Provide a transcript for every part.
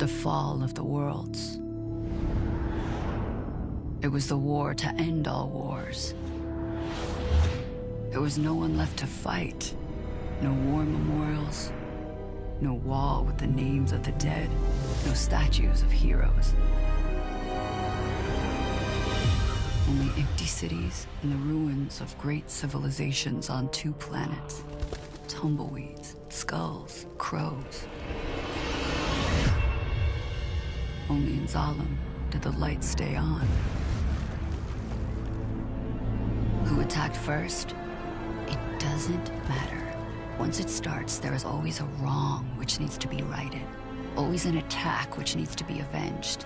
the fall of the worlds. It was the war to end all wars. There was no one left to fight. No war memorials, no wall with the names of the dead, no statues of heroes. Only empty cities and the ruins of great civilizations on 2 planets. Tumbleweeds, skulls, crows. Only in Zalem did the lights stay on. Who attacked first? It doesn't matter. Once it starts, there is always a wrong which needs to be righted. Always an attack which needs to be avenged.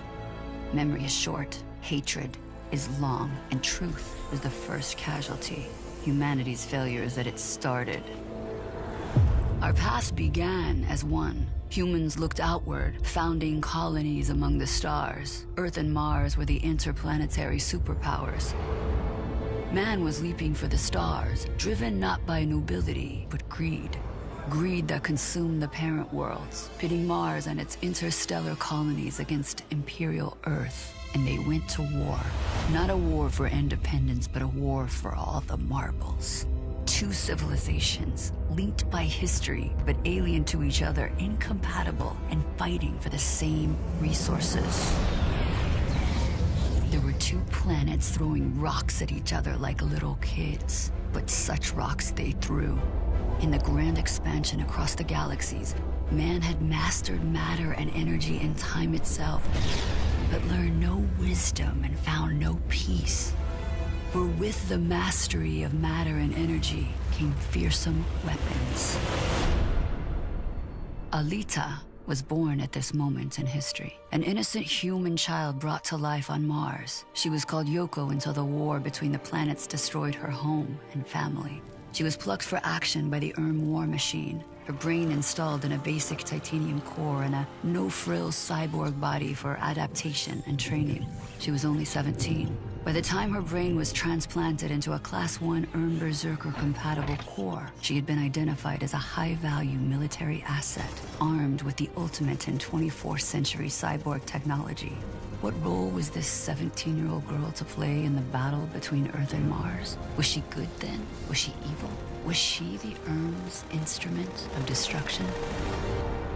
Memory is short, hatred is long, and truth is the first casualty. Humanity's failure is that it started. Our past began as one. Humans looked outward, founding colonies among the stars. Earth and Mars were the interplanetary superpowers. Man was leaping for the stars, driven not by nobility, but greed. Greed that consumed the parent worlds, pitting Mars and its interstellar colonies against Imperial Earth. And they went to war. Not a war for independence, but a war for all the marbles. 2 civilizations, linked by history, but alien to each other, incompatible, and fighting for the same resources. There were 2 planets throwing rocks at each other like little kids, but such rocks they threw. In the grand expansion across the galaxies, man had mastered matter and energy and time itself, but learned no wisdom and found no peace. For with the mastery of matter and energy came fearsome weapons. Alita was born at this moment in history. An innocent human child brought to life on Mars. She was called Yoko until the war between the planets destroyed her home and family. She was plucked for action by the war machine, her brain installed in a basic titanium core and a no-frills cyborg body for adaptation and training. She was only 17. By the time her brain was transplanted into a Class 1 Berserker-compatible core, she had been identified as a high-value military asset, armed with the ultimate in 24th century cyborg technology. What role was this 17-year-old girl to play in the battle between Earth and Mars? Was she good then? Was she evil? Was she the Erm's instrument of destruction?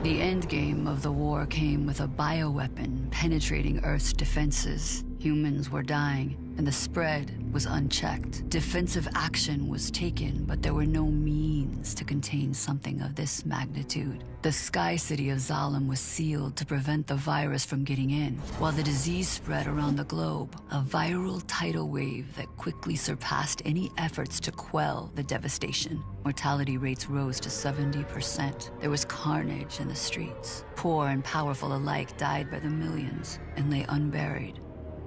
The endgame of the war came with a bioweapon penetrating Earth's defenses. Humans were dying, and the spread was unchecked. Defensive action was taken, but there were no means to contain something of this magnitude. The sky city of Zalem was sealed to prevent the virus from getting in, while the disease spread around the globe, a viral tidal wave that quickly surpassed any efforts to quell the devastation. Mortality rates rose to 70%. There was carnage in the streets. Poor and powerful alike died by the millions and lay unburied.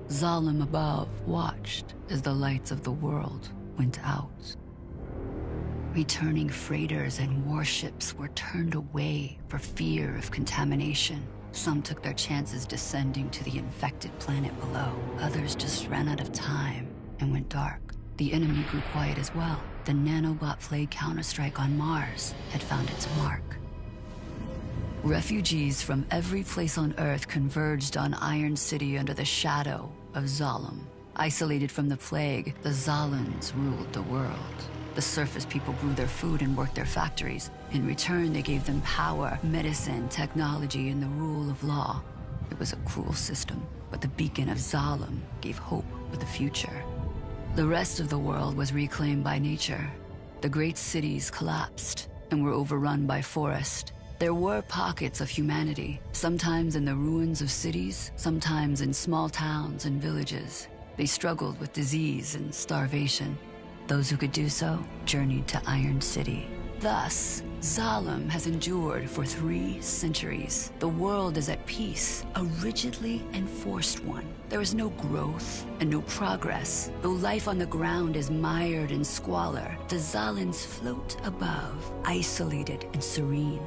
Zalem above watched as the lights of the world went out. Returning freighters and warships were turned away for fear of contamination. Some took their chances descending to the infected planet below. Others just ran out of time and went dark. The enemy grew quiet as well. The nanobot plague counterstrike on Mars had found its mark. Refugees from every place on Earth converged on Iron City under the shadow of Zalem. Isolated from the plague, the Zalans ruled the world. The surface people grew their food and worked their factories. In return, they gave them power, medicine, technology, and the rule of law. It was a cruel system, but the beacon of Zalem gave hope for the future. The rest of the world was reclaimed by nature. The great cities collapsed and were overrun by forest. There were pockets of humanity, sometimes in the ruins of cities, sometimes in small towns and villages. They struggled with disease and starvation. Those who could do so journeyed to Iron City. Thus, Zalem has endured for 3 centuries. The world is at peace, a rigidly enforced one. There is no growth and no progress. Though life on the ground is mired in squalor, the Zalans float above, isolated and serene.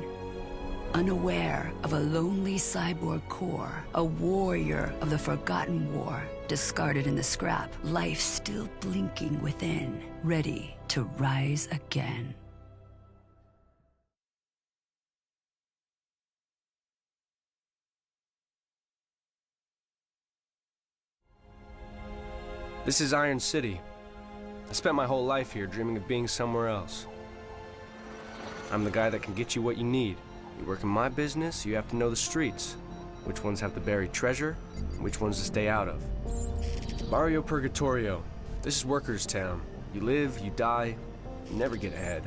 Unaware of a lonely cyborg core, a warrior of the forgotten war, discarded in the scrap, life still blinking within, ready to rise again. This is Iron City. I spent my whole life here dreaming of being somewhere else. I'm the guy that can get you what you need. You work in my business, you have to know the streets. Which ones have the buried treasure, and which ones to stay out of. Barrio Purgatorio. This is workers' town. You live, you die, you never get ahead.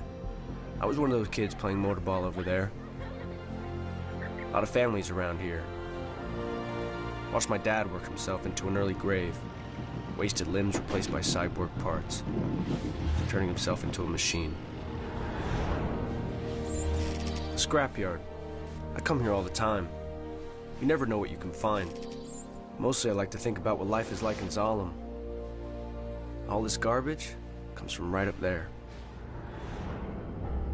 I was one of those kids playing motorball over there. A lot of families around here. Watched my dad work himself into an early grave. Wasted limbs replaced by cyborg parts. Turning himself into a machine. Scrapyard. I come here all the time. You never know what you can find. Mostly I like to think about what life is like in Zalem. All this garbage comes from right up there.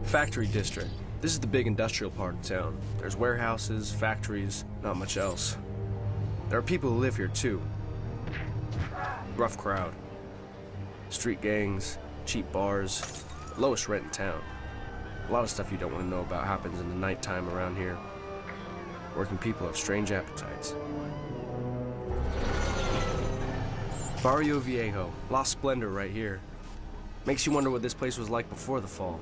Factory district. This is the big industrial part of town. There's warehouses, factories, not much else. There are people who live here too. Rough crowd. Street gangs, cheap bars, lowest rent in town. A lot of stuff you don't want to know about happens in the nighttime around here. Working people have strange appetites. Barrio Viejo, La Splendor right here. Makes you wonder what this place was like before the fall.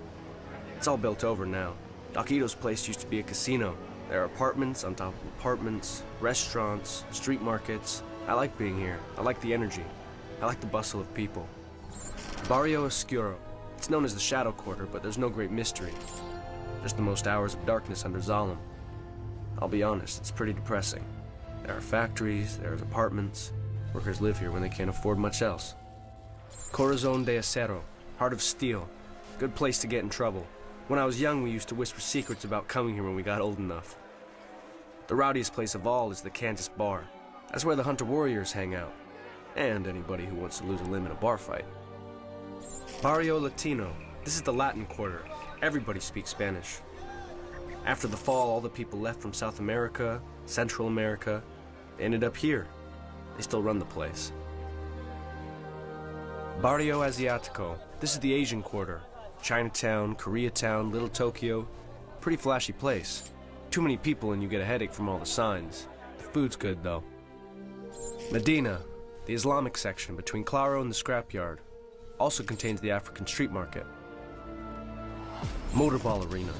It's all built over now. Doquito's place used to be a casino. There are apartments on top of apartments, restaurants, street markets. I like being here. I like the energy. I like the bustle of people. Barrio Oscuro. It's known as the Shadow Quarter, but there's no great mystery. Just the most hours of darkness under Zalem. I'll be honest, it's pretty depressing. There are factories, there's apartments. Workers live here when they can't afford much else. Corazon de Acero, Heart of Steel. Good place to get in trouble. When I was young, we used to whisper secrets about coming here when we got old enough. The rowdiest place of all is the Kansas Bar. That's where the Hunter Warriors hang out. And anybody who wants to lose a limb in a bar fight. Barrio Latino. This is the Latin Quarter. Everybody speaks Spanish. After the fall, all the people left from South America, Central America, they ended up here. They still run the place. Barrio Asiatico. This is the Asian Quarter. Chinatown, Koreatown, Little Tokyo. Pretty flashy place. Too many people and you get a headache from all the signs. The food's good though. Medina, the Islamic section between Claro and the Scrapyard. Also contains the African street market. Motorball Arena.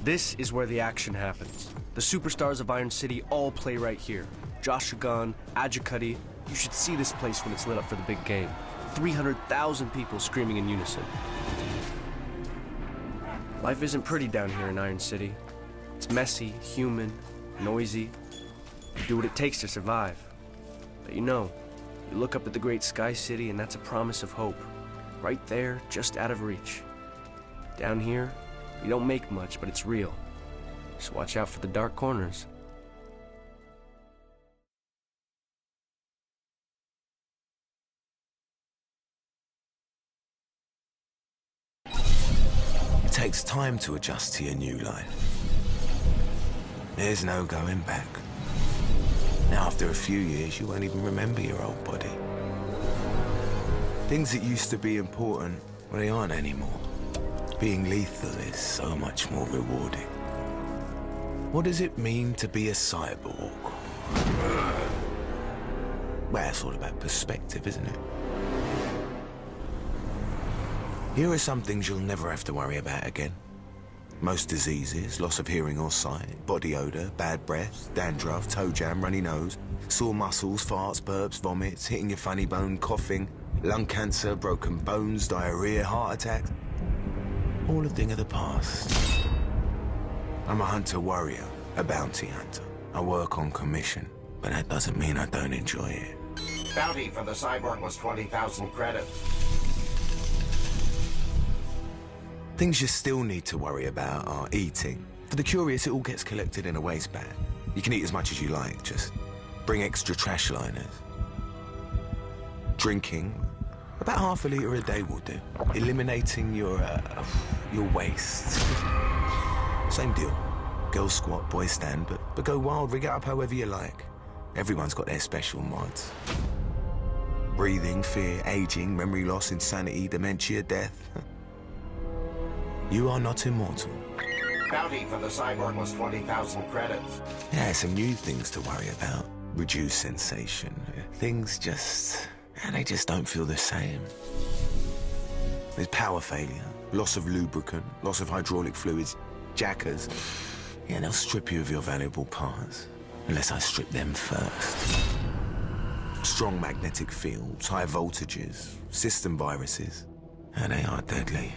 This is where the action happens. The superstars of Iron City all play right here. Josh Gunn, Adjicuddy. You should see this place when it's lit up for the big game. 300,000 people screaming in unison. Life isn't pretty down here in Iron City. It's messy, human, noisy. You do what it takes to survive. But you know, you look up at the great sky city and that's a promise of hope. Right there, just out of reach. Down here, you don't make much, but it's real. Just watch out for the dark corners. It takes time to adjust to your new life. There's no going back. Now, after a few years, you won't even remember your old body. Things that used to be important, well, they aren't anymore. Being lethal is so much more rewarding. What does it mean to be a cyborg? Well, it's all about perspective, isn't it? Here are some things you'll never have to worry about again. Most diseases, loss of hearing or sight, body odor, bad breath, dandruff, toe jam, runny nose, sore muscles, farts, burps, vomits, hitting your funny bone, coughing, lung cancer, broken bones, diarrhea, heart attacks. All a thing of the past. I'm a hunter-warrior, a bounty hunter. I work on commission, but that doesn't mean I don't enjoy it. Bounty for the cyborg was 20,000 credits. Things you still need to worry about are eating. For the curious, it all gets collected in a waste bag. You can eat as much as you like, just bring extra trash liners. Drinking, about half a litre a day will do. Eliminating your waste. Same deal. Girls squat, boys stand, but go wild, rig it up however you like. Everyone's got their special mods. Breathing, fear, aging, memory loss, insanity, dementia, death. You are not immortal. Bounty for the cyborg was 20,000 credits. Yeah, some new things to worry about. Reduce sensation. Things just and they just don't feel the same. There's power failure, loss of lubricant, loss of hydraulic fluids, jackers. Yeah, they'll strip you of your valuable parts, unless I strip them first. Strong magnetic fields, high voltages, system viruses, and they are deadly.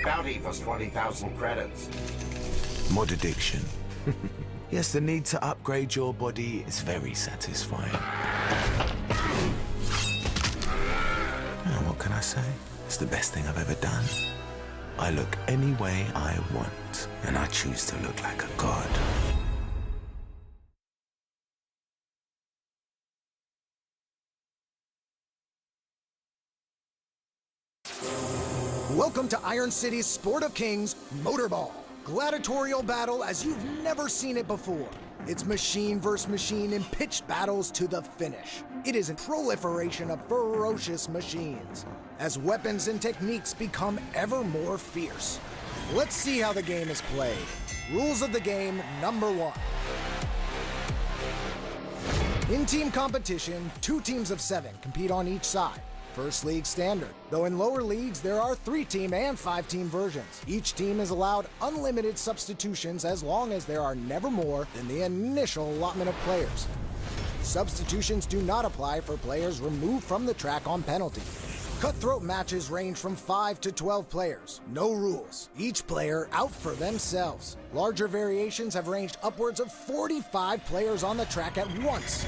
Bounty plus 20,000 credits. Mod addiction. Yes, the need to upgrade your body is very satisfying. Now, what can I say? It's the best thing I've ever done. I look any way I want, and I choose to look like a god. Welcome to Iron City's Sport of Kings Motorball. Gladiatorial battle as you've never seen it before. It's machine versus machine in pitched battles to the finish. It is a proliferation of ferocious machines as weapons and techniques become ever more fierce. Let's see how the game is played. Rules of the game number 1. In team competition, 2 teams of 7 compete on each side. First league standard, though in lower leagues there are 3-team and 5-team versions. Each team is allowed unlimited substitutions as long as there are never more than the initial allotment of players. Substitutions do not apply for players removed from the track on penalty. Cutthroat matches range from 5 to 12 players. No rules. Each player out for themselves. Larger variations have ranged upwards of 45 players on the track at once.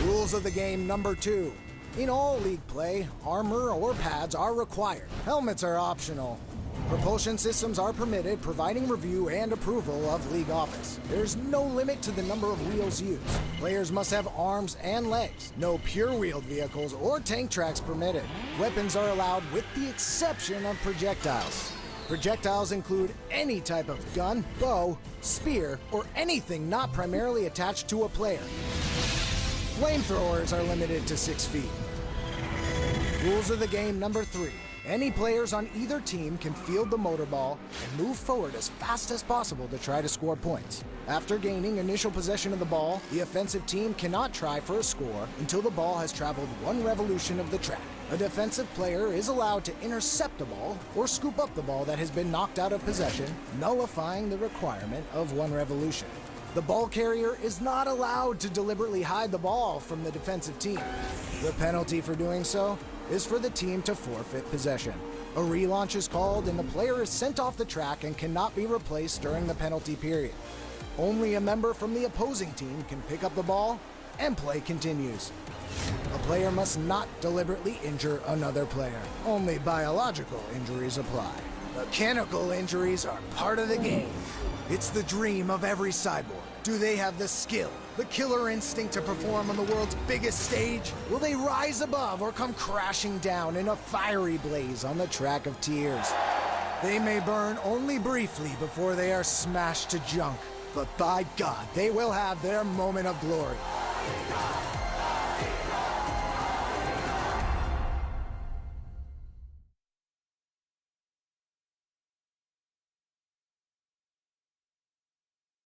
Rules of the game number 2. In all league play, armor or pads are required. Helmets are optional. Propulsion systems are permitted, providing review and approval of league office. There's no limit to the number of wheels used. Players must have arms and legs. No pure-wheeled vehicles or tank tracks permitted. Weapons are allowed with the exception of projectiles. Projectiles include any type of gun, bow, spear, or anything not primarily attached to a player. Flamethrowers are limited to 6 feet. Rules of the game number 3. Any players on either team can field the motorball and move forward as fast as possible to try to score points. After gaining initial possession of the ball, the offensive team cannot try for a score until the ball has traveled 1 revolution of the track. A defensive player is allowed to intercept the ball or scoop up the ball that has been knocked out of possession, nullifying the requirement of 1 revolution. The ball carrier is not allowed to deliberately hide the ball from the defensive team. The penalty for doing so is for the team to forfeit possession. A relaunch is called and the player is sent off the track and cannot be replaced during the penalty period. Only a member from the opposing team can pick up the ball and play continues. A player must not deliberately injure another player. Only biological injuries apply. Mechanical injuries are part of the game. It's the dream of every cyborg. Do they have the skill, the killer instinct to perform on the world's biggest stage? Will they rise above or come crashing down in a fiery blaze on the track of tears? They may burn only briefly before they are smashed to junk, but by God, they will have their moment of glory.